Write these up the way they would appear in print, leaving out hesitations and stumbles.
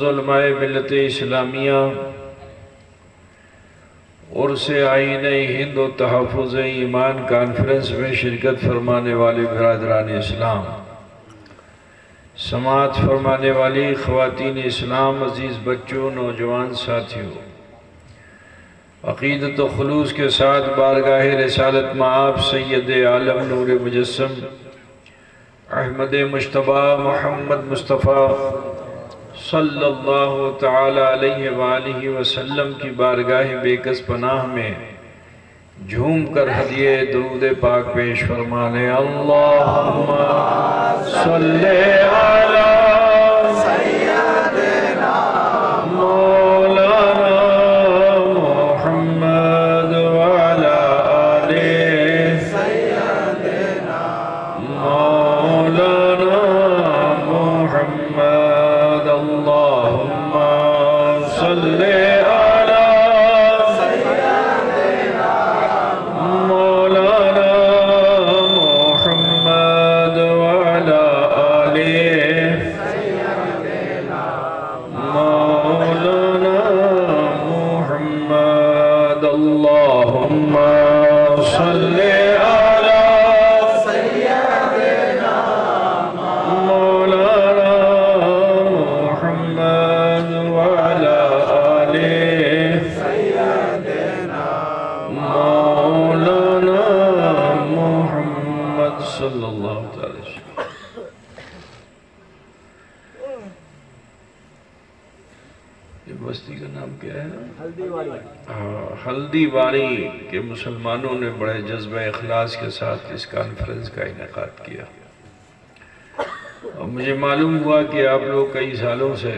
علماء ملت اسلامیہ عرس آئین ہند و تحفظ ایمان کانفرنس میں شرکت فرمانے والے برادران اسلام، سماعت فرمانے والی خواتین اسلام، عزیز بچوں، نوجوان ساتھیوں، عقیدت و خلوص کے ساتھ بارگاہ رسالت مآب سید عالم نور مجسم احمد مجتبی محمد مصطفیٰ صلی اللہ تعالی علیہ وآلہ وسلم کی بارگاہ بے کس پناہ میں جھوم کر ہدیہ درود پاک پیش فرمانے۔ اللہم صلی علی سیدنا مولانا محمد وعلی آلِ سیدنا مولانا محمد۔ اللہم صلی علی سیدنا مولانا محمد وعلی آلِ سیدنا مولانا محمد۔ اللہم صلی علی سیدنا مولانا محمد وعلی آلِ سیدنا مولانا محمد صلی اللہ تعالی وسلم۔ یہ بستی کا نام کیا ہے؟ ہلدی واری کے مسلمانوں نے بڑے جذبہ اخلاص کے ساتھ اس کانفرنس کا انعقاد کیا، اور مجھے معلوم ہوا کہ آپ لوگ کئی سالوں سے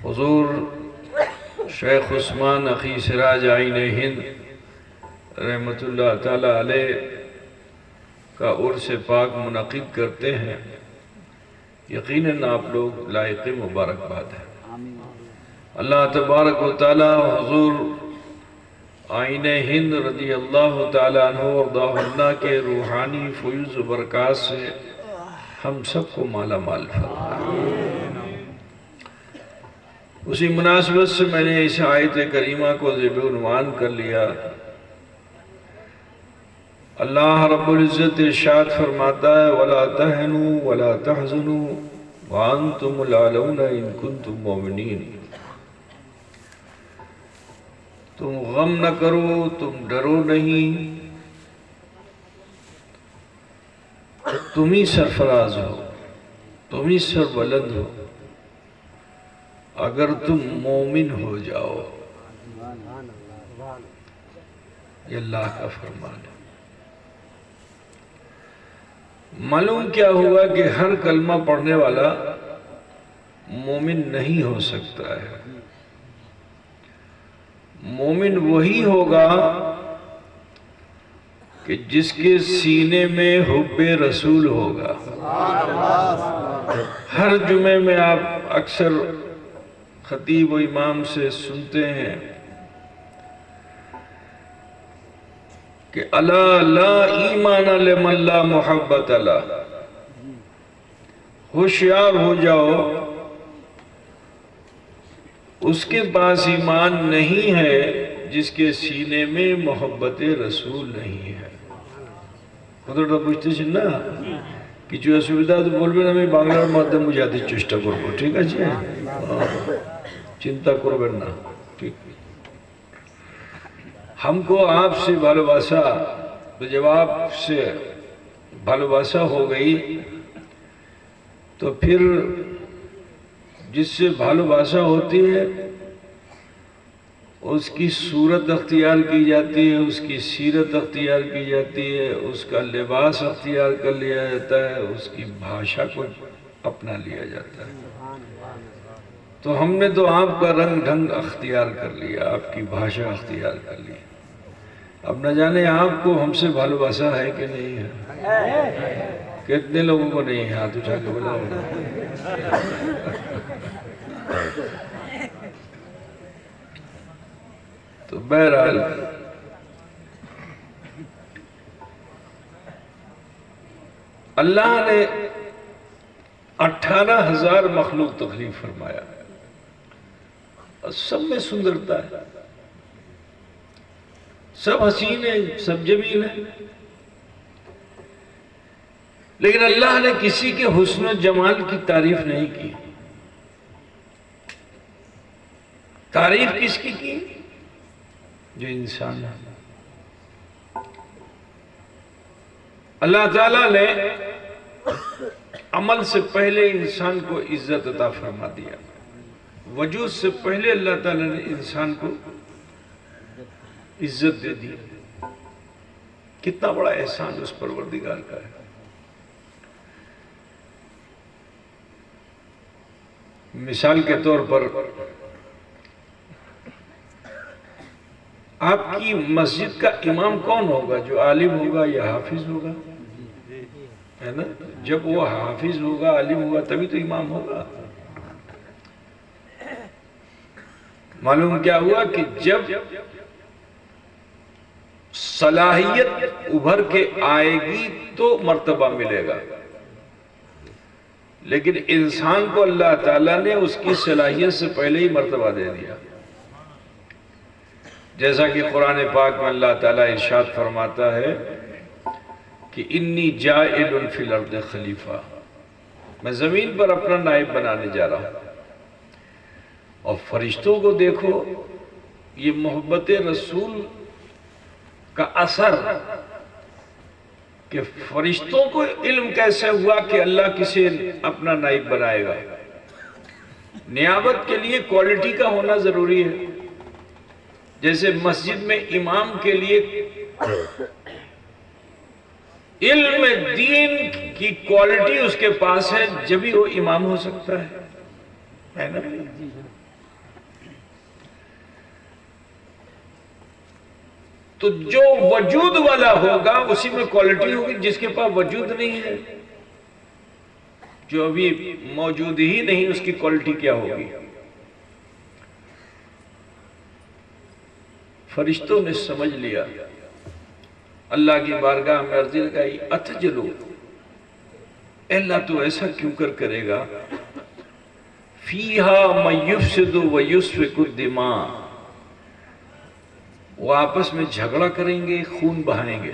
حضور شیخ عثمان اخی سراج آئین ہند رحمت اللہ تعالی علیہ کا عرس پاک منعقد کرتے ہیں۔ یقیناً آپ لوگ لائق مبارکباد ہیں۔ اللہ تبارک و تعالی حضور آئین ہند رضی اللہ تعالی عنہ وارضاہ عنہ کے روحانی فیوز و برکات سے ہم سب کو مالا مال فرمائے۔ اسی مناسبت سے میں نے اس آیت کریمہ کو ذیل عنوان کر لیا۔ اللہ رب العزت ارشاد فرماتا ہے وَلَا تَهْنُوا وَلَا تَحْزَنُوا وَأَنْتُمُ الْأَعْلَوْنَ إِن كُنتُم مُّؤْمِنِينَ۔ تم غم نہ کرو، تم ڈرو نہیں، تم ہی سرفراز ہو، تم ہی سربلند ہو اگر تم مومن ہو جاؤ۔ یہ اللہ کا فرمان ہے۔ معلوم کیا ہوا کہ ہر کلمہ پڑھنے والا مومن نہیں ہو سکتا ہے۔ مومن وہی ہوگا کہ جس کے سینے میں حب رسول ہوگا۔ ہر جمعے میں آپ اکثر خطیب و امام سے سنتے ہیں کہ الا لا ایمان لمن لا محبت لا۔ ہوشیار ہو جاؤ، اس کے پاس ایمان نہیں ہے جس کے سینے میں محبت رسول نہیں ہے۔ কথাটা বুঝতেছেন না? কিছু অসুবিধা তো বলবেন, আমি বাংলার মাধ্যমে বোঝাতে চেষ্টা করব, ঠিক আছে? চিন্তা করবেন না, ঠিক? ہم کو آپ سے بھالواسا، تو جب آپ سے بھالواسا ہو گئی تو پھر جس سے بھالواسا ہوتی ہے اس کی صورت اختیار کی جاتی ہے، اس کی سیرت اختیار کی جاتی ہے، اس کا لباس اختیار کر لیا جاتا ہے، اس کی بھاشا کو اپنا لیا جاتا ہے۔ تو ہم نے تو آپ کا رنگ ڈھنگ اختیار کر لیا، آپ کی بھاشا اختیار کر لی۔ اب نہ جانے آپ کو ہم سے بھالواسا ہے کہ نہیں ہے؟ کتنے لوگوں کو نہیں ہے؟ ہاتھ اٹھا کے بلاؤ۔ تو بہرحال اللہ نے 18,000 مخلوق تخلیق فرمایا، اور سب میں سندرتا ہے، سب حسین ہیں، سب جمیل ہیں، لیکن اللہ نے کسی کے حسن و جمال کی تعریف نہیں کی۔ تعریف کس کی؟ جو انسان ہے۔ اللہ تعالیٰ نے عمل سے پہلے انسان کو عزت عطا فرما دیا، وجود سے پہلے اللہ تعالیٰ نے انسان کو عزت دے دی۔ کتنا بڑا احسان اس پروردگار کا ہے۔ مثال کے طور پر آپ کی مسجد کا امام کون ہوگا؟ جو عالم ہوگا یا حافظ ہوگا، ہے نا؟ جب وہ حافظ ہوگا، عالم ہوگا، تبھی تو امام ہوگا۔ معلوم کیا ہوا کہ جب صلاحیت ابھر کے آئے گی تو مرتبہ ملے گا، لیکن انسان کو اللہ تعالیٰ نے اس کی صلاحیت سے پہلے ہی مرتبہ دے دیا۔ جیسا کہ قرآن پاک میں اللہ تعالیٰ ارشاد فرماتا ہے کہ انی جاعل فی الارض خلیفہ، میں زمین پر اپنا نائب بنانے جا رہا ہوں۔ اور فرشتوں کو دیکھو، یہ محبت رسول کا اثر کہ فرشتوں کو علم کیسے ہوا کہ اللہ کسے اپنا نائب بنائے گا۔ نیابت کے لیے کوالٹی کا ہونا ضروری ہے۔ جیسے مسجد میں امام کے لیے علم دین کی کوالٹی اس کے پاس ہے، جبھی وہ امام ہو سکتا ہے نا؟ تو جو وجود والا ہوگا اسی میں کوالٹی ہوگی، جس کے پاس وجود نہیں ہے، جو ابھی موجود ہی نہیں، اس کی کوالٹی کیا ہوگی؟ فرشتوں نے سمجھ لیا، اللہ کی بارگاہ میں عرض لگائی، اتجلو، اے اللہ تو ایسا کیوں کرے گا؟ فیہا من یفسد و یسفک الدماء، وہ آپس میں جھگڑا کریں گے، خون بہائیں گے۔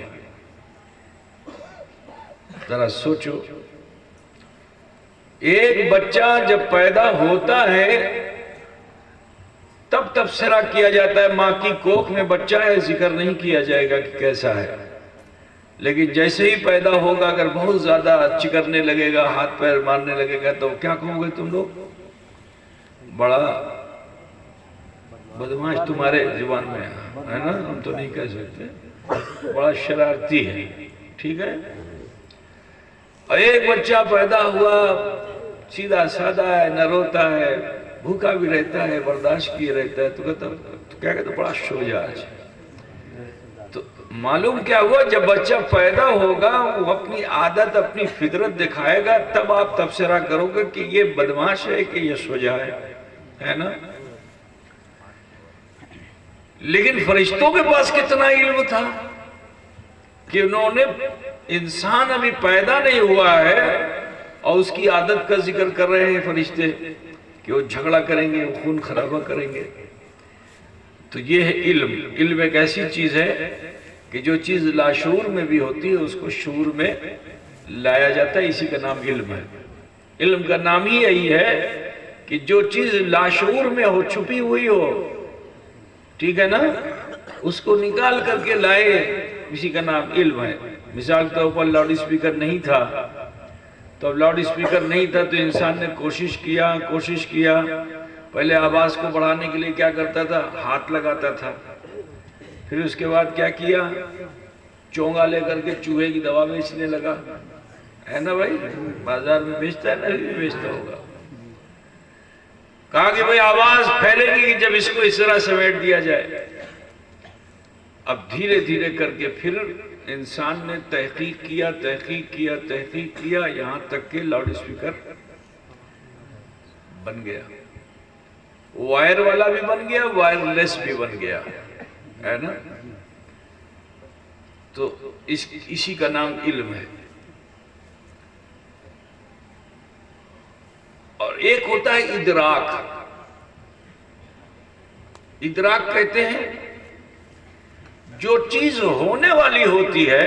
ذرا سوچو، ایک بچہ جب پیدا ہوتا ہے تب تبصرہ کیا جاتا ہے، ماں کی کوکھ میں بچہ ہے، ذکر نہیں کیا جائے گا کہ کیسا ہے۔ لیکن جیسے ہی پیدا ہوگا اگر بہت زیادہ چکرنے لگے گا، ہاتھ پیر مارنے لگے گا، تو کیا کہو گے تم لوگ؟ بڑا بدماش تمہارے زبان میں ہے نا، ہم تو نہیں کہہ سکتے، بڑا شرارتی ہے، ٹھیک ہے؟ اور ایک بچہ پیدا ہوا سیدھا سادہ ہے، نہ روتا ہے، بھوکا بھی رہتا ہے، برداشت کیے رہتا ہے، تو کیا کہتا بڑا شجاع ہے۔ تو معلوم کیا ہوا، جب بچہ پیدا ہوگا وہ اپنی عادت، اپنی فطرت دکھائے گا، تب آپ تبصرہ کرو گے کہ یہ بدماش ہے کہ یہ شجاع ہے نا؟ لیکن فرشتوں کے پاس کتنا علم تھا کہ انہوں نے، انسان ابھی پیدا نہیں ہوا ہے اور اس کی عادت کا ذکر کر رہے ہیں فرشتے کہ وہ جھگڑا کریں گے، وہ خون خرابہ کریں گے۔ تو یہ ہے علم۔ علم ایک ایسی چیز ہے کہ جو چیز لاشعور میں بھی ہوتی ہے اس کو شعور میں لایا جاتا ہے، اسی کا نام علم ہے۔ علم کا نام ہی یہی ہے کہ جو چیز لاشعور میں ہو، چھپی ہوئی ہو، ٹھیک ہے نا، اس کو نکال کر کے لائے، اسی کا نام علم ہے۔ مثال کے طور پر لاؤڈ اسپیکر نہیں تھا، تو اب لاؤڈ اسپیکر نہیں تھا تو انسان نے کوشش کیا، پہلے آواز کو بڑھانے کے لیے کیا کرتا تھا؟ ہاتھ لگاتا تھا، پھر اس کے بعد کیا کیا؟ چونگا لے کر کے چوہے کی دوا بیچنے لگا، ہے نا بھائی؟ بازار میں بیچتا ہے نا، بھی بیچتا ہوگا۔ کہا کہ بھئی آواز پھیلے گی جب اس کو اس طرح سمیٹ دیا جائے۔ اب دھیرے دھیرے کر کے پھر انسان نے تحقیق کیا، یہاں تک کہ لاؤڈ اسپیکر بن گیا، وائر والا بھی بن گیا، وائرلیس بھی بن گیا، ہے نا؟ تو اسی کا نام علم ہے۔ ہوتا ہے ادراک. ادراک کہتے ہیں جو چیز ہونے والی ہوتی ہے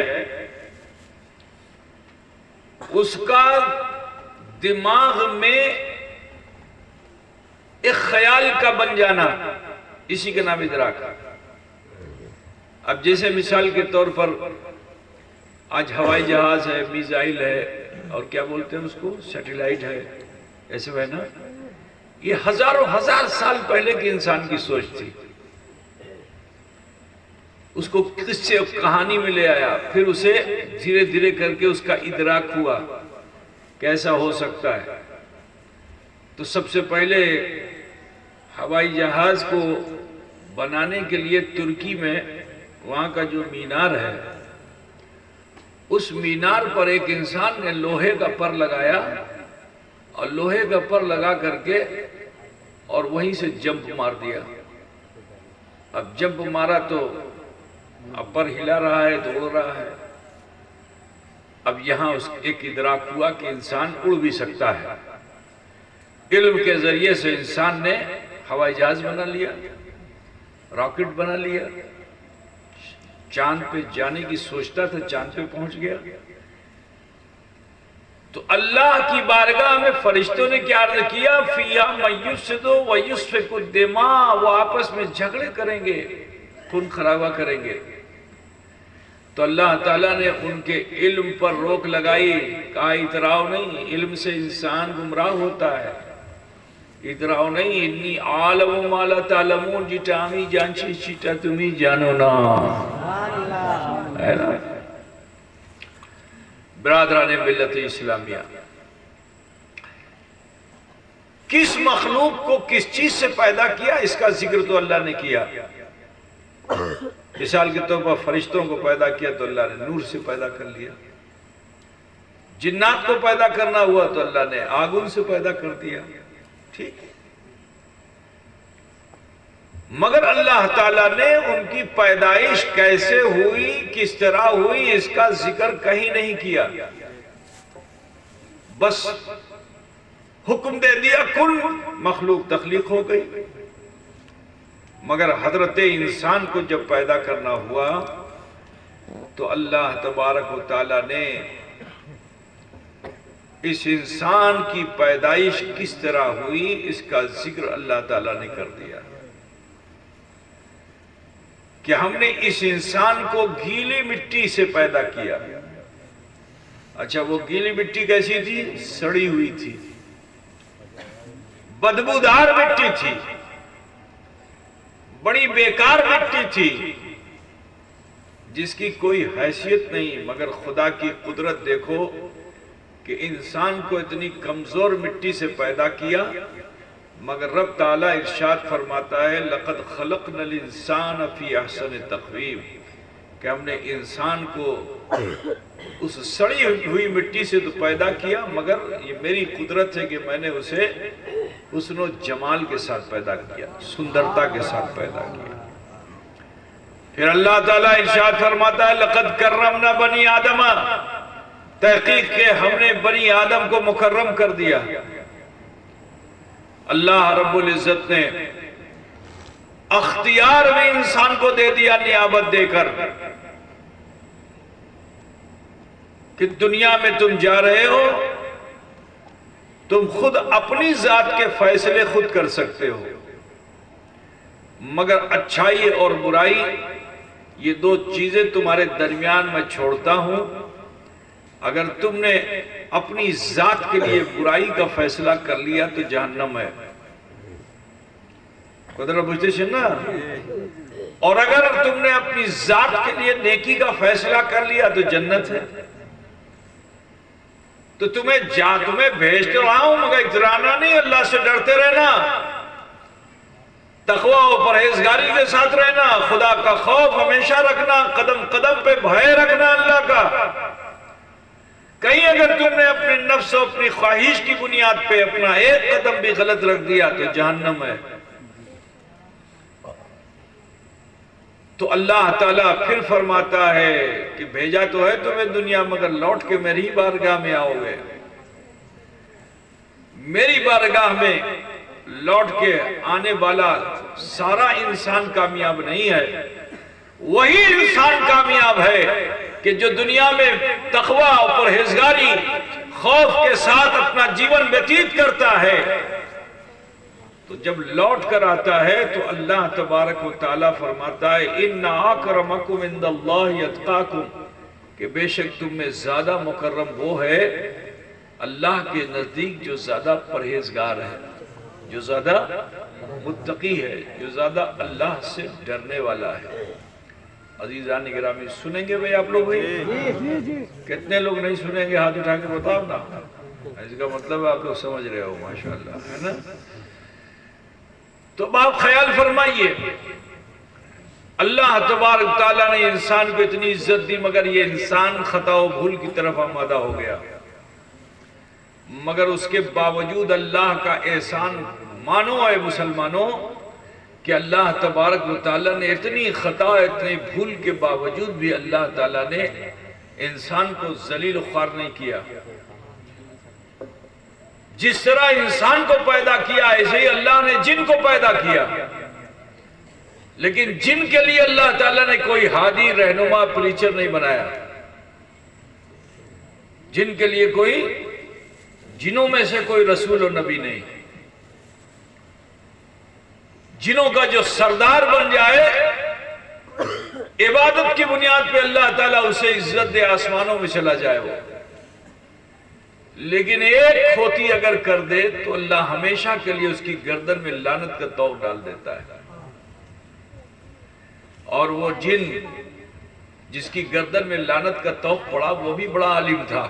اس کا دماغ میں ایک خیال کا بن جانا، اسی کا نام ادراک. اب جیسے مثال کے طور پر آج ہوائی جہاز ہے، میزائل ہے، اور کیا بولتے ہیں اس کو، سیٹلائٹ ہے، ایسے ہے نا. یہ ہزاروں ہزار سال پہلے کے انسان کی سوچ تھی. اس کو قصے اور کہانی میں لے آیا، پھر اسے دھیرے دھیرے کر کے اس کا ادراک ہوا کیسا ہو سکتا ہے. تو سب سے پہلے ہوائی جہاز کو بنانے کے لیے ترکی میں وہاں کا جو مینار ہے، اس مینار پر ایک انسان نے لوہے کا پر لگایا، اور لوہے کا پر لگا کر کے اور وہیں سے جمپ مار دیا. اب جمپ مارا تو اب پر ہلا رہا ہے، دوڑ رہا ہے. اب یہاں اس ایک ادراک ہوا کہ انسان اڑ بھی سکتا ہے. علم کے ذریعے سے انسان نے ہوائی جہاز بنا لیا، راکٹ بنا لیا، چاند پہ جانے کی سوچتا تھا، چاند پہ پہنچ گیا. تو اللہ کی بارگاہ میں فرشتوں نے کیا عرض کیا، فِيهَا مَن يُفْسِدُ وَيُسْفِكُ الدِّمَاءَ، وہ آپس میں جھگڑے کریں گے، خون خرابہ کریں گے. تو اللہ تعالیٰ نے ان کے علم پر روک لگائی، کہا اتراؤ نہیں، علم سے انسان گمراہ ہوتا ہے. اتراؤ نہیں، انی عالم ما لا تعلمون، جیٹا ہمیں جانچی چیٹا تمہیں جانو نا. برادران ملت اسلامیہ، کس مخلوق کو کس چیز سے پیدا کیا اس کا ذکر تو اللہ نے کیا. مثال کے طور پر فرشتوں کو پیدا کیا تو اللہ نے نور سے پیدا کر لیا. جنات کو پیدا کرنا ہوا تو اللہ نے آگن سے پیدا کر دیا. ٹھیک، مگر اللہ تعالیٰ نے ان کی پیدائش کیسے ہوئی، کس طرح ہوئی، اس کا ذکر کہیں نہیں کیا. بس حکم دے دیا کن، مخلوق تخلیق ہو گئی. مگر حضرت انسان کو جب پیدا کرنا ہوا تو اللہ تبارک و تعالیٰ نے اس انسان کی پیدائش کس طرح ہوئی اس کا ذکر اللہ تعالیٰ نے کر دیا کہ ہم نے اس انسان کو گیلی مٹی سے پیدا کیا. اچھا، وہ گیلی مٹی کیسی تھی؟ سڑی ہوئی تھی، بدبودار مٹی تھی، بڑی بیکار مٹی تھی، جس کی کوئی حیثیت نہیں. مگر خدا کی قدرت دیکھو کہ انسان کو اتنی کمزور مٹی سے پیدا کیا، مگر رب تعالیٰ ارشاد فرماتا ہے لَقَدْ خَلَقْنَا الْإِنسَانَ فِي أَحْسَنِ تَقْوِيمٍ، کہ ہم نے انسان کو اس سڑی ہوئی مٹی سے تو پیدا کیا، مگر یہ میری قدرت ہے کہ میں نے اسے حسن و جمال کے ساتھ پیدا کیا، سندرتا کے ساتھ پیدا کیا. پھر اللہ تعالیٰ ارشاد فرماتا ہے لَقَدْ كَرَّمْنَا بَنِي آدَمَ، تحقیق کہ ہم نے بنی آدم کو مکرم کر دیا. اللہ رب العزت نے اختیار میں انسان کو دے دیا نیابت دے کر کہ دنیا میں تم جا رہے ہو، تم خود اپنی ذات کے فیصلے خود کر سکتے ہو، مگر اچھائی اور برائی یہ دو چیزیں تمہارے درمیان میں چھوڑتا ہوں. اگر تم نے اپنی ذات کے لیے برائی کا فیصلہ کر لیا تو جہنم ہے. قدرت بجھتے نا. اور اگر تم نے اپنی ذات کے لیے نیکی کا فیصلہ کر لیا تو جنت ہے. تو تمہیں بھیج تو رہا ہوں، مگر اترانا نہیں، اللہ سے ڈرتے رہنا، تقوی و پرہیزگاری کے ساتھ رہنا، خدا کا خوف ہمیشہ رکھنا، قدم قدم پہ بھائے رکھنا اللہ کا. کہیں اگر تم نے اپنے نفس و اپنی خواہش کی بنیاد پہ اپنا ایک قدم بھی غلط رکھ دیا تو جہنم ہے. تو اللہ تعالیٰ پھر فرماتا ہے کہ بھیجا تو ہے تمہیں دنیا، مگر لوٹ کے میری بارگاہ میں آؤ گے. میری بارگاہ میں لوٹ کے آنے والا سارا انسان کامیاب نہیں ہے، وہی انسان کامیاب ہے کہ جو دنیا میں تقوی اور پرہیزگاری خوف کے ساتھ اپنا جیون ویتیت کرتا ہے، تو جب لوٹ کر آتا ہے تو اللہ تبارک و تعالیٰ فرماتا ہے اِنَّ أَكْرَمَكُمْ عِنْدَ اللَّهِ أَتْقَاكُمْ، کہ بے شک تم میں زیادہ مکرم وہ ہے اللہ کے نزدیک جو زیادہ پرہیزگار ہے، جو زیادہ متقی ہے، جو زیادہ اللہ سے ڈرنے والا ہے۔ عزیزان گرامی سنیں گے بھئی آپ لوگ بھئی؟ کتنے لوگ نہیں سنیں گے؟ ہاتھ اٹھا کے بتاؤ نا، اس کا مطلب آپ لوگ سمجھ رہے ہو ماشاءاللہ، ہے نا؟ تو آپ خیال فرمائیے، اللہ تبارک تعالیٰ نے انسان کو اتنی عزت دی، مگر یہ انسان خطا و بھول کی طرف آمادہ ہو گیا، مگر اس کے باوجود اللہ کا احسان مانو اے مسلمانوں کہ اللہ تبارک و تعالیٰ نے اتنی خطا اتنی بھول کے باوجود بھی اللہ تعالیٰ نے انسان کو ذلیل و خوار نہیں کیا۔ جس طرح انسان کو پیدا کیا ایسے ہی اللہ نے جن کو پیدا کیا، لیکن جن کے لیے اللہ تعالیٰ نے کوئی ہادی رہنما پریچر نہیں بنایا، جن کے لیے کوئی جنوں میں سے کوئی رسول و نبی نہیں، جنوں کا جو سردار بن جائے عبادت کی بنیاد پہ اللہ تعالیٰ اسے عزت دے، آسمانوں میں چلا جائے وہ، لیکن ایک کھوتی اگر کر دے تو اللہ ہمیشہ کے لیے اس کی گردن میں لعنت کا طوق ڈال دیتا ہے۔ اور وہ جن جس کی گردن میں لعنت کا طوق پڑا وہ بھی بڑا عالم تھا،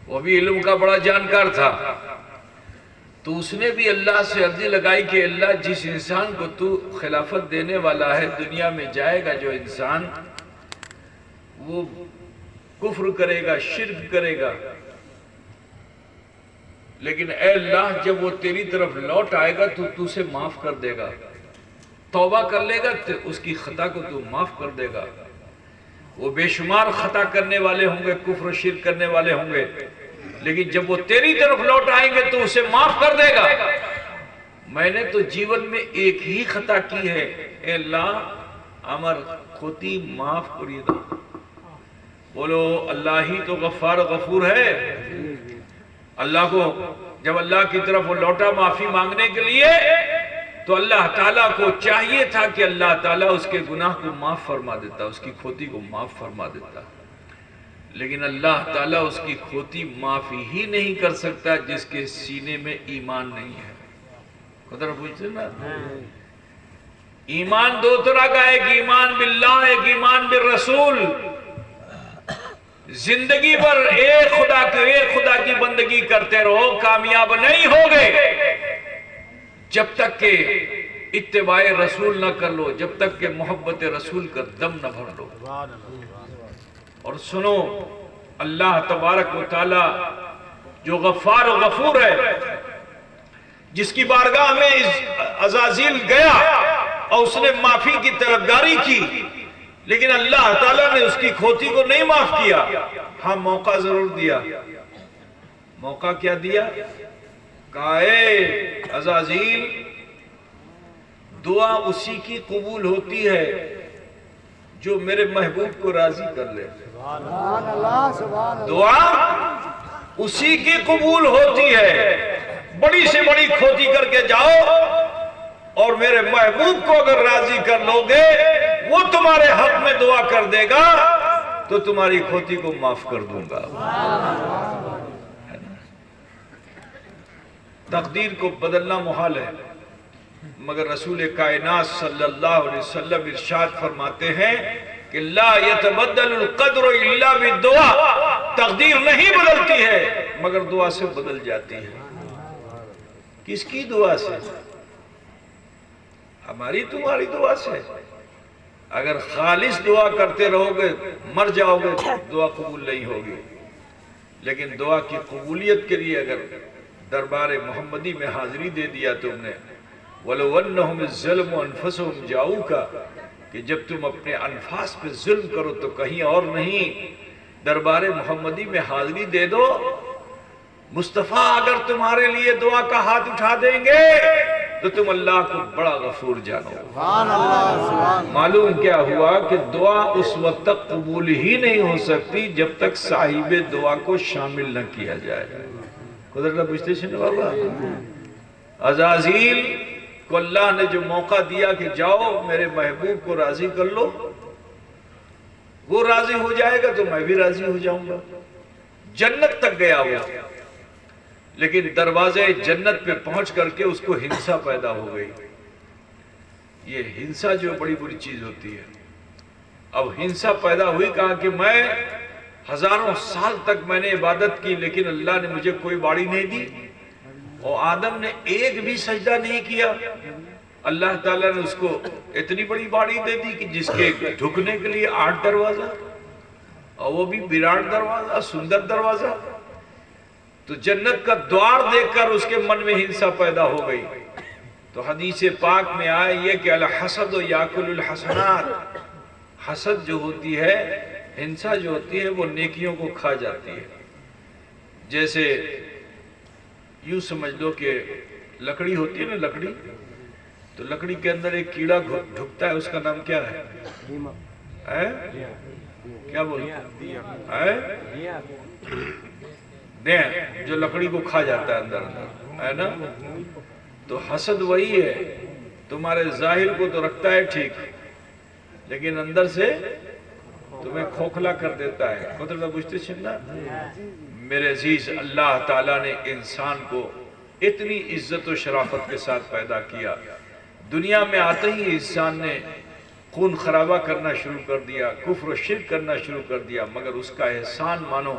وہ بھی علم کا بڑا جانکار تھا، تو اس نے بھی اللہ سے عرضی لگائی کہ اللہ جس انسان کو تو خلافت دینے والا ہے، دنیا میں جائے گا جو انسان وہ کفر کرے گا، شرک کرے گا، لیکن اے اللہ جب وہ تیری طرف لوٹ آئے گا تو اسے معاف کر دے گا، توبہ کر لے گا تو اس کی خطا کو تو معاف کر دے گا۔ وہ بے شمار خطا کرنے والے ہوں گے، کفر و شرک کرنے والے ہوں گے، لیکن جب وہ تیری طرف لوٹ آئیں گے تو اسے معاف کر دے گا۔ میں نے تو جیون میں ایک ہی خطا کی ہے، اے اللہ امر خودی معاف کریے دا۔ بولو اللہ ہی تو غفار و غفور ہے۔ اللہ کو جب اللہ کی طرف وہ لوٹا معافی مانگنے کے لیے تو اللہ تعالیٰ کو چاہیے تھا کہ اللہ تعالیٰ اس کے گناہ کو معاف فرما دیتا، اس کی کھوتی کو معاف فرما دیتا، لیکن اللہ تعالیٰ اس کی کھوتی معافی ہی نہیں کر سکتا جس کے سینے میں ایمان نہیں ہے۔ قدر پوچھتے نا، ایمان دو طرح کا، ایک ایمان باللہ، ایک ایمان بالرسول۔ زندگی پر ایک خدا کی بندگی کرتے رہو، کامیاب نہیں ہوگے جب تک کہ اتباع رسول نہ کر لو، جب تک کہ محبت رسول کا دم نہ بھر لو۔ اور سنو، اللہ تبارک و تعالی جو غفار و غفور ہے، جس کی بارگاہ میں عزازیل گیا اور اس نے معافی کی طلبگاری کی، لیکن اللہ تعالیٰ نے اس کی کھوتی کو نہیں معاف کیا۔ ہاں موقع ضرور دیا۔ موقع کیا دیا؟ کہا اے عزازیل، دعا اسی کی قبول ہوتی ہے جو میرے محبوب کو راضی کر لے۔ دعا اسی کی قبول ہوتی ہے۔ بڑی سے بڑی کھوتی کر کے جاؤ اور میرے محبوب کو اگر راضی کر لو گے، وہ تمہارے حق میں دعا کر دے گا تو تمہاری کھوتی کو معاف کر دوں گا۔ تقدیر کو بدلنا محال ہے، مگر رسول کائنات صلی اللہ علیہ وسلم ارشاد فرماتے ہیں کہ لا يتبدل القدر الا بالدعاء، تقدیر نہیں بدلتی ہے مگر دعا سے بدل جاتی ہے۔ کس کی دعا سے؟ ہماری تمہاری دعا سے۔ اگر خالص دعا کرتے رہو گے مر جاؤ گے، دعا قبول نہیں ہوگی، لیکن دعا کی قبولیت کے لیے اگر دربار محمدی میں حاضری دے دیا تم نے، وَلَوْ أَنَّهُمْ الظَّلْمُ أَنفُسَهُمْ جَاؤُوكَ، کہ جب تم اپنے انفاس پہ ظلم کرو تو کہیں اور نہیں، دربار محمدی میں حاضری دے دو مصطفیٰ اگر تمہارے لیے دعا کا ہاتھ اٹھا دیں گے تو تم اللہ کو بڑا غفور جانو۔ معلوم کیا ہوا کہ دعا اس وقت تک قبول ہی نہیں ہو سکتی جب تک صاحب دعا کو شامل نہ کیا جائے۔ قدرت پوچھتے ہیں بابا، عزازیل کو اللہ نے جو موقع دیا کہ جاؤ میرے محبوب کو راضی کر لو، وہ راضی ہو جائے گا تو میں بھی راضی ہو جاؤں گا۔ جنت تک گیا وہ، لیکن دروازے جنت پہ پہنچ کر کے اس کو ہنسا پیدا ہو گئی۔ یہ ہنسا جو بڑی بری چیز ہوتی ہے، اب ہنسا پیدا ہوئی، کہا کہ میں ہزاروں سال تک میں نے عبادت کی لیکن اللہ نے مجھے کوئی باڑی نہیں دی، اور آدم نے ایک بھی سجدہ نہیں کیا، اللہ تعالیٰ نے اس کو اتنی بڑی باڑی دے دی کہ جس کے ڈھکنے کے لیے 8 دروازہ، اور وہ بھی وراٹ دروازہ، سندر دروازہ۔ تو جنت کا دوار دیکھ کر اس کے من میں ہنسا پیدا ہو گئی۔ تو حدیث پاک میں آئے یہ کہ الحسد یاکل الحسنات، حسد جو ہوتی ہے، ہنسا جو ہوتی ہے، وہ نیکیوں کو کھا جاتی ہے۔ جیسے یوں سمجھ لو کہ لکڑی ہوتی ہے نا، لکڑی، تو لکڑی کے اندر ایک کیڑا ڈھکتا ہے، اس کا نام کیا ہے؟ کیا بولتے ہیں؟ دین، جو لکڑی کو کھا جاتا ہے اندر اندر، ہے نا؟ تو حسد وہی ہے، تمہارے ظاہر کو تو رکھتا ہے ٹھیک، لیکن اندر سے تمہیں کھوکھلا کر دیتا ہے۔ قدرت پوچھتے چھنا، میرے عزیز، اللہ تعالیٰ نے انسان کو اتنی عزت و شرافت کے ساتھ پیدا کیا، دنیا میں آتے ہی انسان نے خون خرابہ کرنا شروع کر دیا، کفر و شرک کرنا شروع کر دیا، مگر اس کا احسان مانو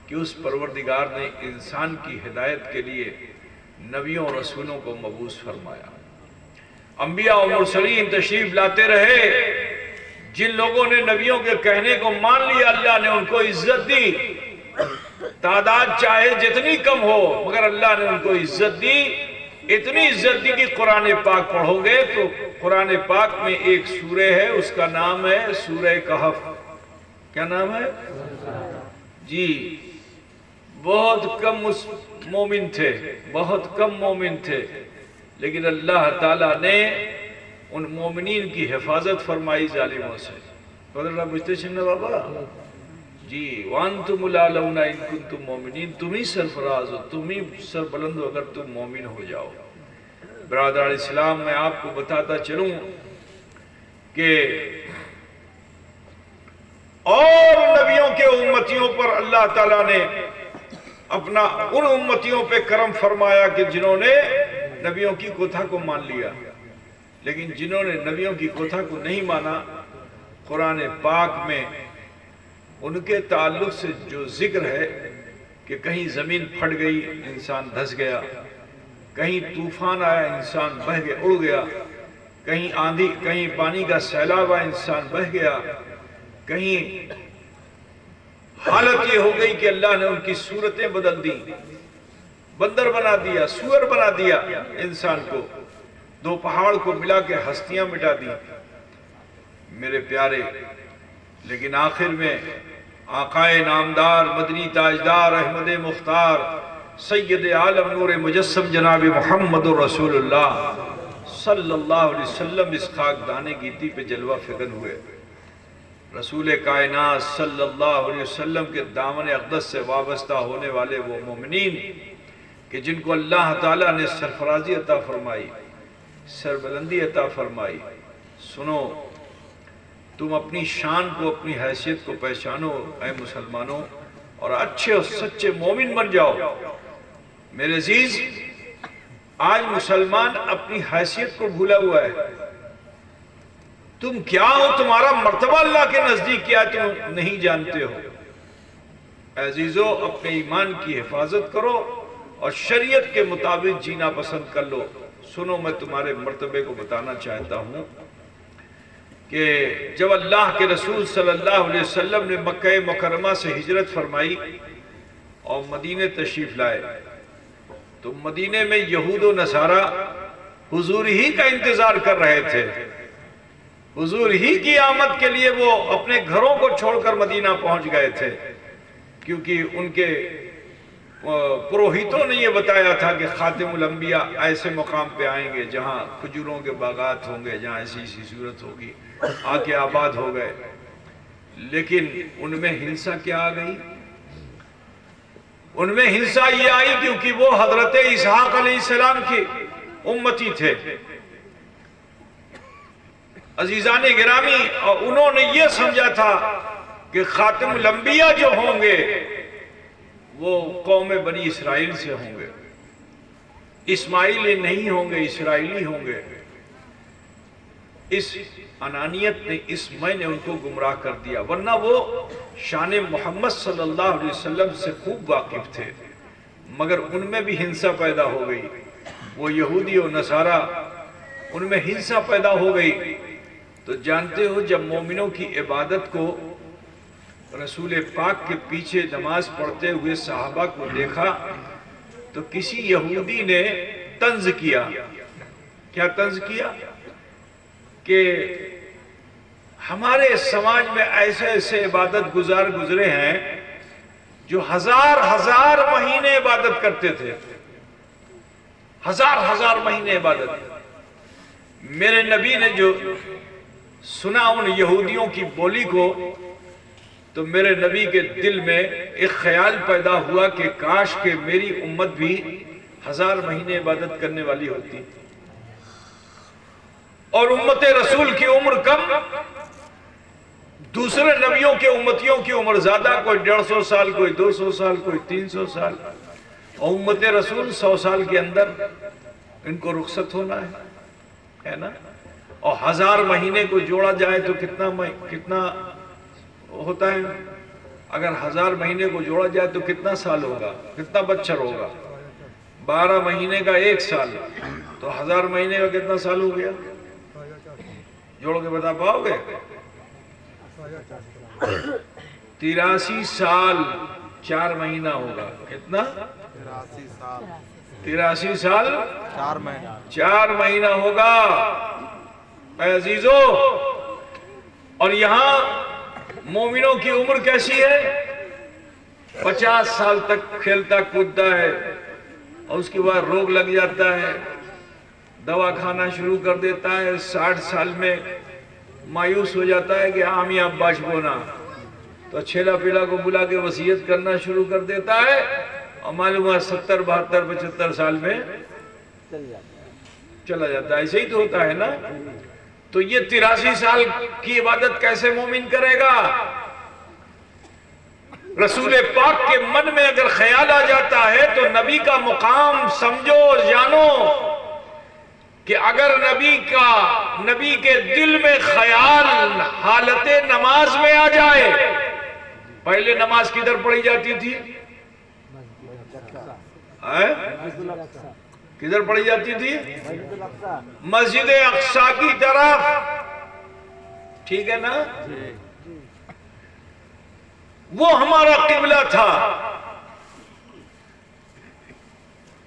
کہ اس پروردگار نے انسان کی ہدایت کے لیے نبیوں اور رسولوں کو مبعوث فرمایا۔ انبیاء و مرسلین تشریف لاتے رہے، جن لوگوں نے نبیوں کے کہنے کو مان لیا اللہ نے ان کو عزت دی، تعداد چاہے جتنی کم ہو مگر اللہ نے ان کو عزت دی، اتنی عزت دی کہ قرآن پاک پڑھو گے تو قرآن پاک میں ایک سورہ ہے، اس کا نام ہے سورہ کہف۔ کیا نام ہے؟ جی، بہت کم مومن تھے، بہت کم مومن تھے، لیکن اللہ تعالیٰ نے ان مومنین کی حفاظت فرمائی ظالموں سے۔ قدر آپ بجھتے چھنے بابا جی، وَانْتُمُ الْأَعْلَوْنَ إِن كُنتُم مُؤْمِنِينَ، تم ہی سرفراز ہو، تم ہی سربلند ہو اگر تم مومن ہو جاؤ۔ برادران اسلام، میں آپ کو بتاتا چلوں کہ اور نبیوں کے امتیوں پر اللہ تعالیٰ نے اپنا ان امتیوں پہ کرم فرمایا کہ جنہوں نے نبیوں کی کتھا کو مان لیا، لیکن جنہوں نے نبیوں کی کتھا کو نہیں مانا، قرآن پاک میں ان کے تعلق سے جو ذکر ہے کہ کہیں زمین پھٹ گئی انسان دھس گیا، کہیں طوفان آیا انسان بہہ گیا اڑ گیا، کہیں آندھی، کہیں پانی کا سیلاب آیا انسان بہہ گیا، کہیں حالت یہ ہو گئی کہ اللہ نے ان کی صورتیں بدل دی، بندر بنا دیا، سور بنا دیا انسان کو، دو پہاڑ کو ملا کے ہستیاں مٹا دی۔ میرے پیارے، لیکن آخر میں آقائے نامدار، مدنی تاجدار، احمد مختار، سید عالم نور مجسم جناب محمد رسول اللہ صلی اللہ علیہ وسلم اس خاکدان گیتی پہ جلوہ فکن ہوئے۔ رسول کائنات صلی اللہ علیہ وسلم کے دامن اقدس سے وابستہ ہونے والے وہ مومنین کہ جن کو اللہ تعالیٰ نے سرفرازی عطا فرمائی، سربلندی عطا فرمائی، سنو، تم اپنی شان کو، اپنی حیثیت کو پہچانو اے مسلمانوں، اور اچھے اور سچے مومن بن جاؤ۔ میرے عزیز، آج مسلمان اپنی حیثیت کو بھولا ہوا ہے۔ تم کیا ہو، تمہارا مرتبہ اللہ کے نزدیک کیا تم نہیں جانتے ہو۔ عزیزو، اپنے ایمان کی حفاظت کرو اور شریعت کے مطابق جینا پسند کر لو۔ سنو، میں تمہارے مرتبے کو بتانا چاہتا ہوں کہ جب اللہ کے رسول صلی اللہ علیہ وسلم نے مکہ مکرمہ سے ہجرت فرمائی اور مدینے تشریف لائے تو مدینے میں یہود و نصارہ حضور ہی کا انتظار کر رہے تھے، حضور ہی کی آمد کے لیے وہ اپنے گھروں کو چھوڑ کر مدینہ پہنچ گئے تھے، کیونکہ ان کے پروہیتوں نے یہ بتایا تھا کہ خاتم الانبیاء ایسے مقام پہ آئیں گے جہاں کھجوروں کے باغات ہوں گے، جہاں ایسی صورت ہوگی، آ کے آباد ہو گئے۔ لیکن ان میں ہنسا کیا آ گئی؟ ان میں ہنسا یہ آئی کیونکہ وہ حضرت اسحاق علیہ السلام کی امتی تھے، عزیزان گرامی، اور انہوں نے یہ سمجھا تھا کہ خاتم الانبیاء جو ہوں گے وہ قوم بنی اسرائیل سے ہوں گے، اسماعیلی نہیں ہوں گے، اسرائیلی ہوں گے۔ اس انانیت نے، اس میں نے ان کو گمراہ کر دیا، ورنہ وہ شان محمد صلی اللہ علیہ وسلم سے خوب واقف تھے، مگر ان میں بھی ہنسا پیدا ہو گئی۔ وہ یہودی و نصارہ، ان میں ہنسا پیدا ہو گئی۔ تو جانتے ہو جب مومنوں کی عبادت کو رسول پاک کے پیچھے نماز پڑھتے ہوئے صحابہ کو دیکھا تو کسی یہودی نے طنز کیا۔ کیا طنز کیا؟ کہ ہمارے سماج میں ایسے ایسے عبادت گزار گزرے ہیں جو ہزار مہینے عبادت کرتے تھے، ہزار مہینے عبادت۔ میرے نبی نے جو سنا ان یہودیوں کی بولی کو تو میرے نبی کے دل میں ایک خیال پیدا ہوا کہ کاش کہ میری امت بھی 1000 مہینے عبادت کرنے والی ہوتی، اور امت رسول کی عمر کم، دوسرے نبیوں کے امتیوں کی عمر زیادہ، کوئی 150 سال، کوئی 200 سال، کوئی 300 سال، اور امت رسول 100 سال کے اندر ان کو رخصت ہونا ہے نا؟ اور 1000 مہینے کو جوڑا جائے تو کتنا ہوتا ہے؟ اگر 1000 مہینے کو جوڑا جائے تو کتنا سال ہوگا، کتنا بچر ہوگا؟ 12 مہینے کا 1 سال، تو 1000 مہینے کا کتنا سال ہو گیا؟ جوڑ کے بتا پاؤ گے؟ 83 سال 4 مہینہ ہوگا۔ کتنا؟ 83 سال 4 مہینہ ہوگا اے عزیزو۔ اور یہاں مومنوں کی عمر کیسی ہے؟ 50 سال تک کھیلتا کودتا ہے، اور اس کے بعد روگ لگ جاتا ہے، دوا کھانا شروع کر دیتا ہے، 60 سال میں مایوس ہو جاتا ہے کہ آمی عباس بونا، تو چھیلا پیلا کو بلا کے وصیت کرنا شروع کر دیتا ہے، اور معلوم ہے 70 72 75 سال میں چلا جاتا ہے۔ ایسے ہی تو ہوتا ہے نا؟ تو یہ 83 سال کی عبادت کیسے مومن کرے گا؟ رسول پاک کے من میں اگر خیال آ جاتا ہے تو نبی کا مقام سمجھو، جانو کہ اگر نبی کے دل میں خیال حالت نماز میں آ جائے، پہلے نماز کدھر پڑھی جاتی تھی؟ کدھر پڑھی جاتی تھی؟ مسجد اقصی کی طرف، ٹھیک ہے نا؟ وہ ہمارا قبلہ تھا۔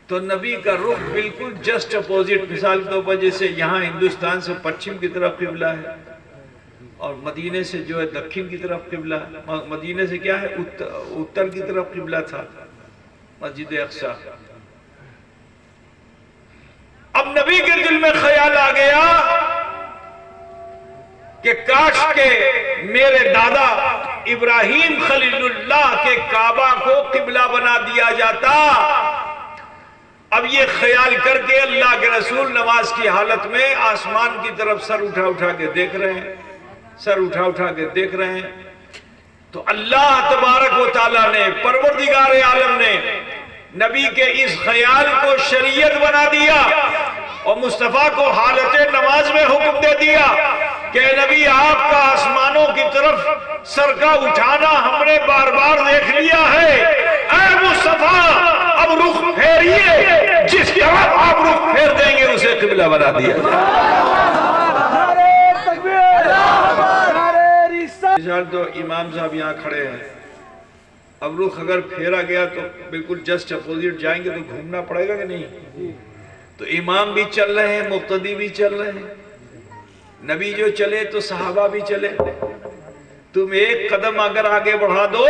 تو نبی کا رخ بالکل جسٹ اپوزٹ، مثال کے طور پر جیسے یہاں ہندوستان سے پچھم کی طرف قبلہ ہے، اور مدینے سے جو ہے دکھن کی طرف قبلہ ہے۔ مدینے سے کیا ہے؟ اتر کی طرف قبلہ تھا مسجد اقصی۔ اب نبی کے دل میں خیال آ گیا کہ کاش کہ میرے دادا ابراہیم خلیل اللہ کے کعبہ کو قبلہ بنا دیا جاتا۔ اب یہ خیال کر کے اللہ کے رسول نماز کی حالت میں آسمان کی طرف سر اٹھا اٹھا کے دیکھ رہے ہیں، سر اٹھا اٹھا کے دیکھ رہے ہیں۔ تو اللہ تبارک و تعالیٰ نے، پروردگار عالم نے نبی کے اس خیال کو شریعت بنا دیا، اور مصطفیٰ کو حالت نماز میں حکم دے دیا کہ نبی آپ کا آسمانوں کی طرف سر کا اٹھانا ہم نے بار بار دیکھ لیا ہے، اے مصطفیٰ اب رخ پھیریے، جس طرف آپ رخ پھیر دیں گے اسے قبلہ بنا دیا جائے۔ تو امام صاحب یہاں کھڑے ہیں، اب رخ اگر پھیرا گیا تو بالکل جسٹ اپوزٹ جائیں گے تو گھومنا پڑے گا کہ نہیں؟ تو امام بھی چل رہے ہیں، مقتدی بھی چل رہے ہیں، نبی جو چلے تو صحابہ بھی چلے۔ تم ایک قدم اگر آگے بڑھا دو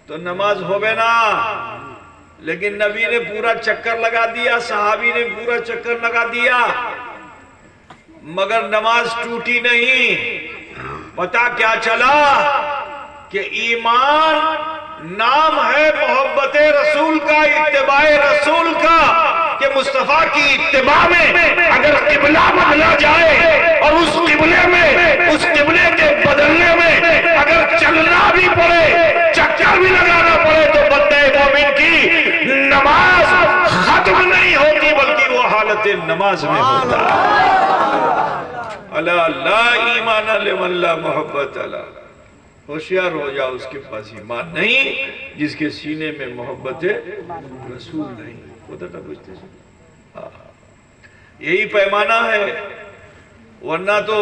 تو نماز ہوئے نا. لیکن نبی نے پورا چکر لگا دیا, صحابی نے پورا چکر لگا دیا, مگر نماز ٹوٹی نہیں. پتا کیا چلا کہ ایمان نام ہے محبت رسول کا, اتباع رسول کا, کہ مصطفیٰ کی اتباع میں اگر قبلہ بدلا جائے اور اس قبلے میں, اس قبلے کے بدلنے میں اگر چلنا بھی پڑے, چکر بھی لگانا پڑے, تو بندے مومن کی نماز ختم نہیں ہوتی بلکہ وہ حالت نماز میں ہوتا ہے. اللہ لا ایمان لمن لا محبت اللہ. ہوشیار ہو جاؤ, اس کے پاس ایمان نہیں جس کے سینے میں محبت رسول نہیں. یہی پیمانہ ہے. ورنہ تو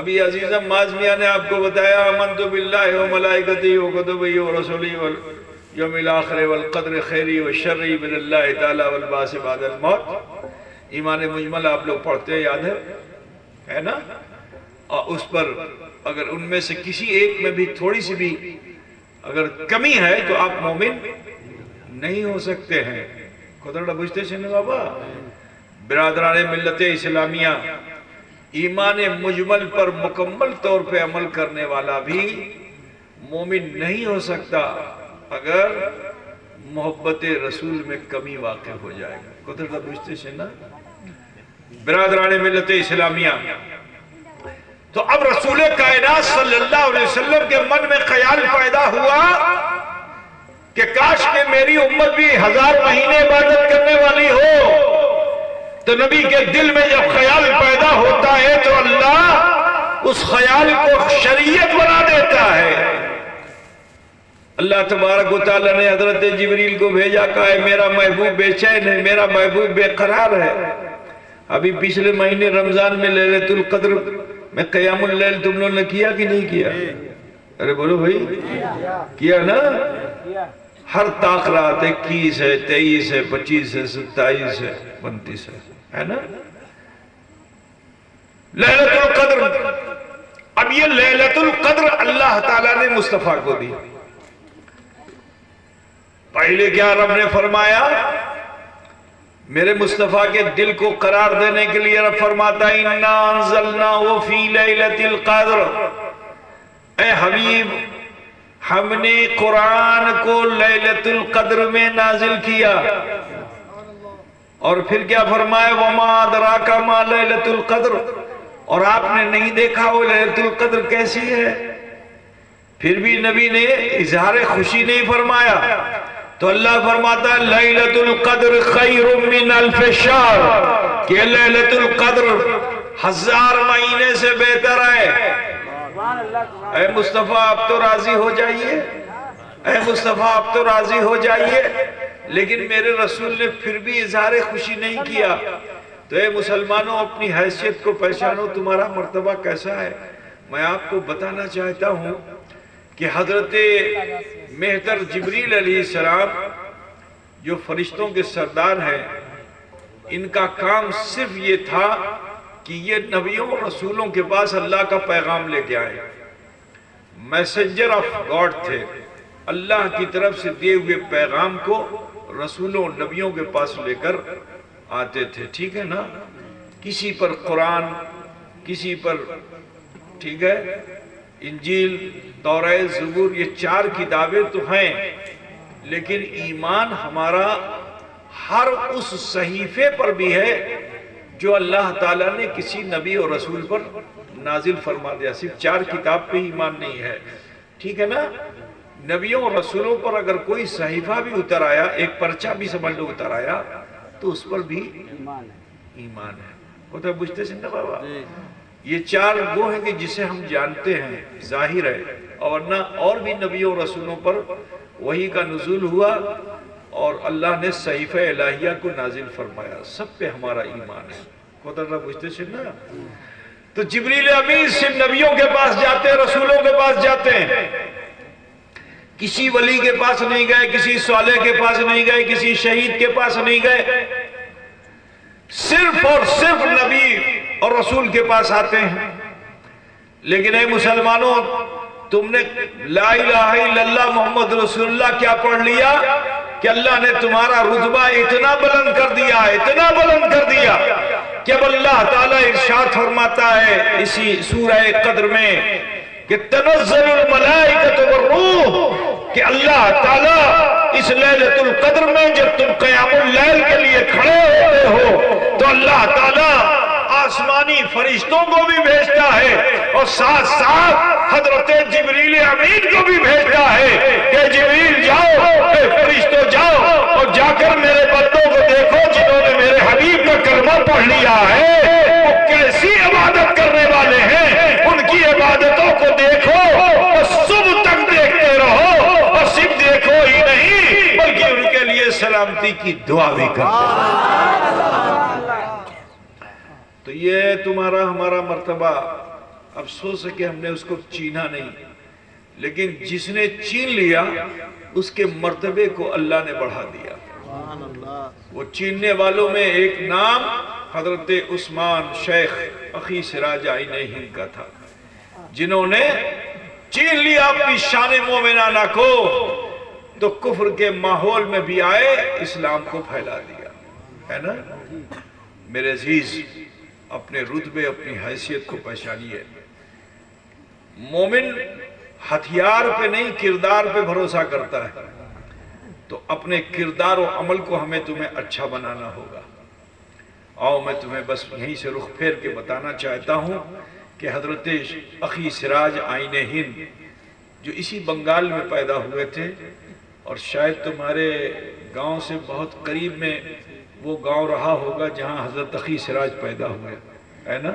ابھی عزیزم معظمیہ نے آپ کو بتایا آمنت باللہ و ملائکتہ و کتبہ و رسولہ والیوم الآخر والقدر خیری و شرری من اللہ تعالی والبعث بعد الموت. ایمان مجمل آپ لوگ پڑھتے ہیں, یاد ہے نا؟ اور اس پر اگر ان میں سے کسی ایک میں بھی تھوڑی سی بھی اگر کمی ہے تو آپ مومن نہیں ہو سکتے ہیں. خدرہ بجھتے سے بابا برادران ملت اسلامیہ, ایمان مجمل پر مکمل طور پہ عمل کرنے والا بھی مومن نہیں ہو سکتا اگر محبت رسول میں کمی واقع ہو جائے گا. خدرہ بجھتے سے نا برادران ملت اسلامیہ. تو اب رسول کائنات صلی اللہ علیہ وسلم کے من میں خیال پیدا ہوا کہ کاش کہ میری امت بھی 1000 مہینے عبادت کرنے والی ہو. تو نبی کے دل میں جب خیال پیدا ہوتا ہے تو اللہ اس خیال کو شریعت بنا دیتا ہے. اللہ تبارک و تعالیٰ نے حضرت جبریل کو بھیجا, کہا ہے میرا محبوب بے چین ہے, میرا محبوب بے قرار ہے. ابھی پچھلے مہینے رمضان میں لیلۃ القدر میں قیام اللیل تم لوگوں نے کیا کہ نہیں کیا؟ ارے بولو بھائی, کیا نا؟ ہر طاق رات 21 ہے, 23 ہے, 25 ہے, 27 ہے, 29 ہے نا لیلۃ القدر. اب یہ لیلۃ القدر اللہ تعالیٰ نے مصطفیٰ کو دی. پہلے کیا رب نے فرمایا؟ میرے مصطفیٰ کے دل کو قرار دینے کے لیے رب فرماتا ہے اِنَّا أَنزَلْنَاهُ فِي لَيْلَةِ الْقَدْرِ. اے حبیب, ہم نے قرآن کو لیلۃ القدر میں نازل کیا. اور پھر کیا فرمایا وَمَا أَدْرَاكَ مَا لَيْلَةُ الْقَدْرِ. اور آپ نے نہیں دیکھا وہ لیلۃ القدر کیسی ہے؟ پھر بھی نبی نے اظہار خوشی نہیں فرمایا. تو اللہ فرماتا ہے لیلۃ القدر خیر من الف شہر, کہ لیلۃ القدر 1000 مہینے سے بہتر ہے. اے مصطفیٰ آپ تو راضی ہو جائیے, اے مصطفیٰ آپ تو راضی ہو جائیے. لیکن میرے رسول نے پھر بھی اظہار خوشی نہیں کیا. تو اے مسلمانوں, اپنی حیثیت کو پہچانو, تمہارا مرتبہ کیسا ہے. میں آپ کو بتانا چاہتا ہوں کہ حضرت مہتر جبریل علیہ السلام جو فرشتوں کے سردار ہیں, ان کا کام صرف یہ تھا کہ یہ نبیوں اور رسولوں کے پاس اللہ کا پیغام لے کے آئے. میسنجر آف گاڈ تھے, اللہ کی طرف سے دیے ہوئے پیغام کو رسولوں اور نبیوں کے پاس لے کر آتے تھے. ٹھیک ہے نا؟ کسی پر قرآن, کسی پر ٹھیک ہے انجیل, تورات, زبور, یہ 4 کتابیں تو ہیں, لیکن ایمان ہمارا ہر اس صحیفے پر بھی ہے جو اللہ تعالیٰ نے کسی نبی اور رسول پر نازل فرما دیا. صرف 4 کتاب پہ ایمان نہیں ہے. ٹھیک ہے نا؟ نبیوں اور رسولوں پر اگر کوئی صحیفہ بھی اتر آیا, ایک پرچہ بھی سمجھ لو اتر آیا, تو اس پر بھی ایمان ہے. ہوتا ہے بجھتے سے نا بابا؟ یہ 4 وہ ہیں کہ جسے ہم جانتے ہیں, ظاہر ہے. اور نہ اور بھی نبیوں اور رسولوں پر وحی کا نزول ہوا اور اللہ نے صحیفہ الہیہ کو نازل فرمایا. سب پہ ہمارا ایمان ہے. خدا اللہ بجھتے سے نا؟ تو جبریل امین صرف نبیوں کے پاس جاتے ہیں, رسولوں کے پاس جاتے ہیں. کسی ولی کے پاس نہیں گئے, کسی صالح کے پاس نہیں گئے, کسی شہید کے پاس نہیں گئے. صرف اور صرف نبی اور رسول کے پاس آتے ہیں. لیکن اے مسلمانوں, تم نے لا الہ الا اللہ محمد رسول اللہ کیا پڑھ لیا کہ اللہ نے تمہارا رتبہ اتنا بلند کر دیا، اتنا بلند کر دیا کہ اب اللہ تعالیٰ ارشاد فرماتا ہے اسی سورہ قدر میں کہ تنزل الملائکۃ والروح، کہ اللہ تعالیٰ اس لیلۃ القدر میں جب تم قیام اللیل کے لیے کھڑے ہوتے ہو تو اللہ تعالیٰ آسمانی فرشتوں کو بھی بھیجتا ہے اور ساتھ ساتھ حضرت جبریل امین کو بھی بھیجتا ہے کہ جبریل جاؤ، اے فرشتوں جاؤ اور جا کر میرے بندوں کو دیکھو جنہوں نے میرے حبیب کا کلمہ پڑھ لیا ہے، وہ کیسی عبادت کرنے والے ہیں، ان کی عبادتوں کو دیکھو اور صبح تک دیکھتے رہو، اور صرف دیکھو ہی نہیں بلکہ ان کے لیے سلامتی کی دعا بھی کرو۔ تو یہ تمہارا ہمارا مرتبہ، افسوس ہے کہ ہم نے اس کو چینا نہیں، لیکن جس نے چین لیا اس کے مرتبے کو اللہ نے بڑھا دیا۔ وہ چیننے والوں میں ایک نام حضرت عثمان شیخ اخی سراج آئین ہند کا تھا، جنہوں نے چین لیا اپنی شان مومنانہ کو تو کفر کے ماحول میں بھی آئے، اسلام کو پھیلا دیا، ہے نا؟ میرے عزیز، اپنے رتبے اپنی حیثیت کو پہچانیے۔ مومن ہتھیار پہ نہیں کردار پہ بھروسہ کرتا ہے، تو اپنے کردار و عمل کو ہمیں تمہیں اچھا بنانا ہوگا۔ آؤ میں تمہیں بس یہیں سے رخ پھیر کے بتانا چاہتا ہوں کہ حضرت اخی سراج آئین ہند جو اسی بنگال میں پیدا ہوئے تھے، اور شاید تمہارے گاؤں سے بہت قریب میں وہ گاؤں رہا ہوگا جہاں حضرت اخی سراج پیدا ہوئے، ہے نا؟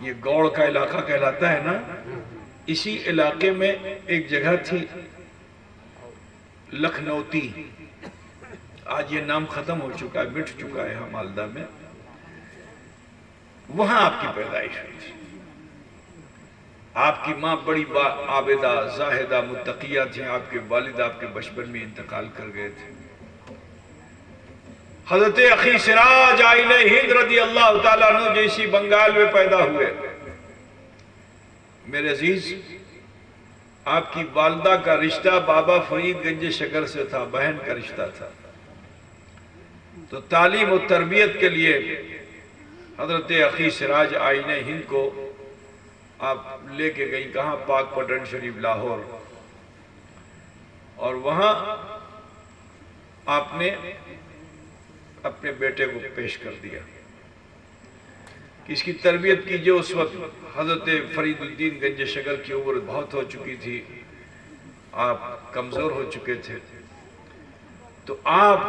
یہ گوڑ کا علاقہ کہلاتا ہے نا؟ اسی علاقے میں ایک جگہ تھی لکھنوتی، آج یہ نام ختم ہو چکا ہے، مٹ چکا ہے مالدہ میں، وہاں آپ کی پیدائش ہوئی تھی۔ آپ کی ماں بڑی عابدہ زاہدہ متقیہ تھیں، آپ کے والد آپ کے بچپن میں انتقال کر گئے تھے۔ حضرت اخی سراج آئین ہند رضی اللہ تعالیٰ عنہ جیسی بنگال میں پیدا ہوئے۔ میرے عزیز، آپ کی والدہ کا رشتہ بابا فرید گنج شکر سے تھا، بہن کا رشتہ تھا، تو تعلیم و تربیت کے لیے حضرت اخی سراج آئین ہند کو آپ لے کے گئی، کہاں؟ پاک پٹن شریف لاہور، اور وہاں آپ نے اپنے بیٹے کو پیش کر دیا کہ اس کی تربیت کیجئے۔ اس وقت حضرت فرید الدین گنج شکر کی عمر بہت ہو چکی تھی، آپ کمزور ہو چکے تھے، تو آپ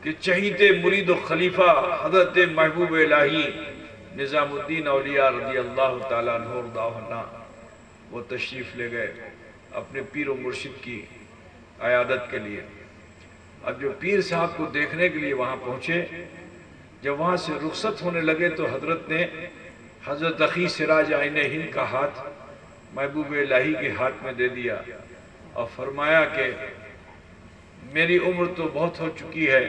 کے چہیتے مرید و خلیفہ حضرت محبوب الہی نظام الدین اولیاء رضی اللہ تعالیٰ عنہ وہ تشریف لے گئے اپنے پیر و مرشد کی عیادت کے لیے۔ اب جو پیر صاحب کو دیکھنے کے لیے وہاں پہنچے، جب وہاں سے رخصت ہونے لگے تو حضرت نے حضرت اخی سراج آئین ہند کا ہاتھ محبوب الہی کے ہاتھ میں دے دیا اور فرمایا کہ میری عمر تو بہت ہو چکی ہے،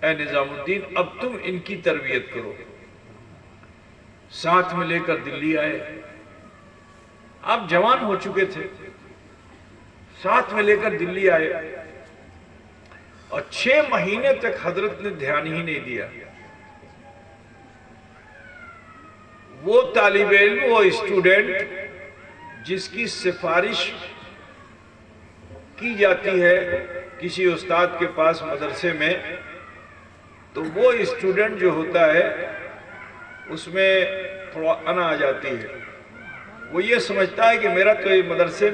اے نظام الدین اب تم ان کی تربیت کرو۔ ساتھ میں لے کر دلی آئے، آپ جوان ہو چکے تھے، ساتھ میں لے کر دلی آئے، اور 6 مہینے تک حضرت نے دھیان ہی نہیں دیا۔ وہ طالب علم، وہ اسٹوڈنٹ جس کی سفارش کی جاتی ہے کسی استاد کے پاس مدرسے میں، تو وہ اسٹوڈنٹ جو ہوتا ہے اس میں تھوڑا انا آ جاتی ہے، وہ یہ سمجھتا ہے کہ میرا تو یہ مدرسے